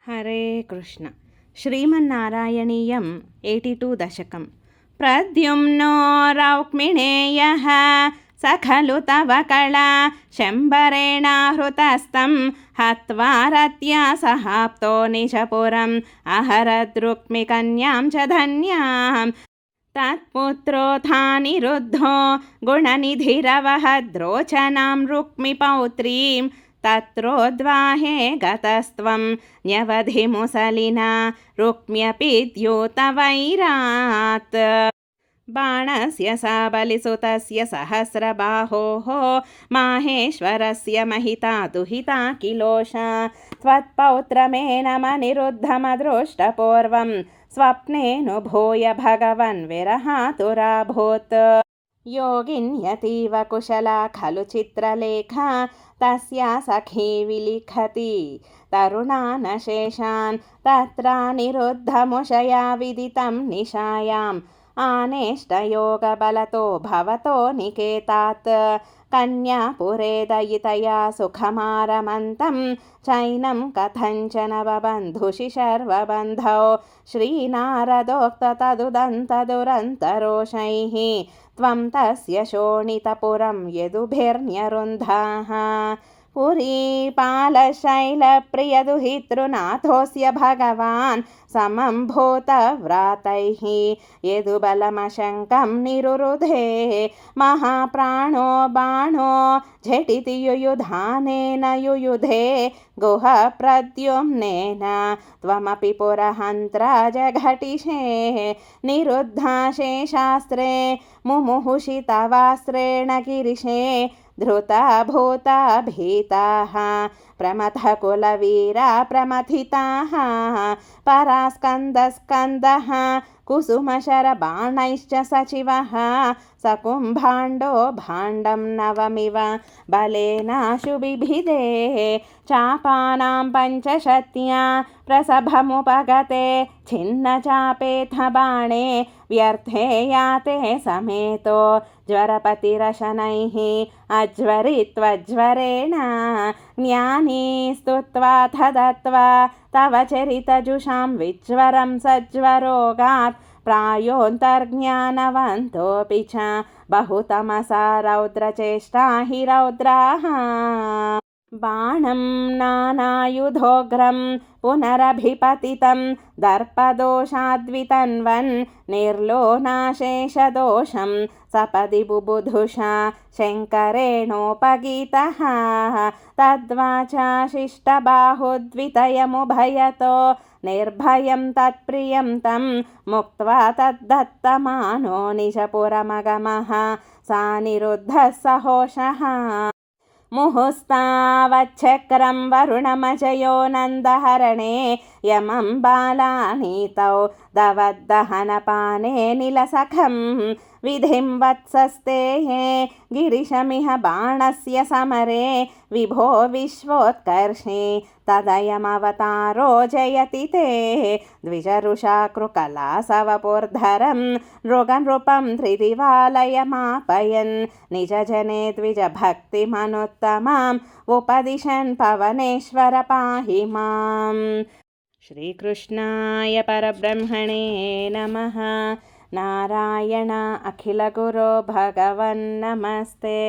హరే కృష్ణ. శ్రీమన్నారాయణీయం 82 దశకం. ప్రద్యుమ్నో రౌక్మిణేయః సఖలు తవ కళా శంబరేణ హృతస్థం హత్వా రత్యా సహాప్తో నిజపురం అహరద్రుక్మికన్యాం చ ధన్యాం తత్పుత్రోథానిరుద్ధో గుణనిధిరవహద్రోచనాం రుక్మిపౌత్రీం తత్రోద్వాహే గతస్త్వం న్యవధిముసలినా రుక్మ్యపి ద్యూతవైరాత్ బాణస్య సాబలిసుతస్య సహస్రబాహోః మాహేశ్వరస్య మహితా దుహితా కిలోషా త్వత్పౌత్రమేనమనిరుద్ధమదృష్టపూర్వం స్వప్నేనుభూయ భగవన్ విరహాతురాభూత్ योगिन्यतीव कुशला खलु चित्रलेखा तस्या सखी विलिखति तरुणानशेषान् तत्रानिरुद्धमुषया विदितं निशायाम् आनेष्टयोगबलतो भवतो निकेतात् कन्यापुरे दयितया सुखमारमन्तं चैनं कथञ्चन बबन्धुशिशर्वबन्धौ श्रीनारदोक्ततदुदन्तदुरन्तरोषैः त्वं तस्य शोणितपुरं यदुभिर्न्यरुन्धाः पुरीपालशैलप्रियदुहितृनाथोऽस्य भगवान् समं भूतव्रातैः यदुबलमशङ्कं निरुरुधे महाप्राणो बाणो झटिति युयुधानेन युयुधे गुहप्रद्युम्नेन त्वमपि पुरहन्त्रा जघटिषे निरुद्धाशेषास्त्रे मुमुहुषि तवास्त्रेण गिरिशे धृता भूता भीताः प्रमथकुलवीरा प्रमथिताः परास्कन्दस्कन्दः कुसुमशरबाणैश्च सचिवः सकुम्भाण्डो भाण्डं नवमिव बलेनाशु बिभिदे चापानां पञ्चशत्या प्रसभमुपगते छिन्नचापेऽथ बाणे व्यर्थे याते समेतो ज्वरपतिरशनैः अज्वरित्वज्वरेण ज्ञानी स्तुत्वाथ दत्त्वा तव चरितजुषां विज्वरं सज्वरोगात् प्रायोऽन्तर्ज्ञानवन्तोऽपि च बहुतमसा रौद्रचेष्टा हि रौद्राः बाणं नानायुधोग्रं पुनरभिपतितं दर्पदोषाद्वितन्वन् निर्लोनाशेषदोषं सपदि बुबुधुषा शङ्करेणोपगीतः तद्वाचा शिष्टबाहुद्वितयमुभयतो निर्भयं तत्प्रियं तं मुक्त्वा तद्दत्तमानो निजपुरमगमः सा निरुद्धः सहोषः मुहुस्तावच्छक्रं वरुणमजयो नन्दहरणे यमं बालानीतौ दवद्दहनपाने निलसखं विधिं वत्सस्तेहे गिरिशमिह बाणस्य समरे विभो विश्वोत्कर्षे तदयमवतारो जयति ते द्विजरुषाकृकलासवपुर्धरं नृगनृपं त्रिदिवालयमापयन् निजजने द्विजभक्तिमनुत्तमाम् उपदिशन् पवनेश्वर पाहि माम्. श्रीकृष्णाय परब्रह्मणे नमः. नारायण अखिलगुरो भगवन् नमस्ते.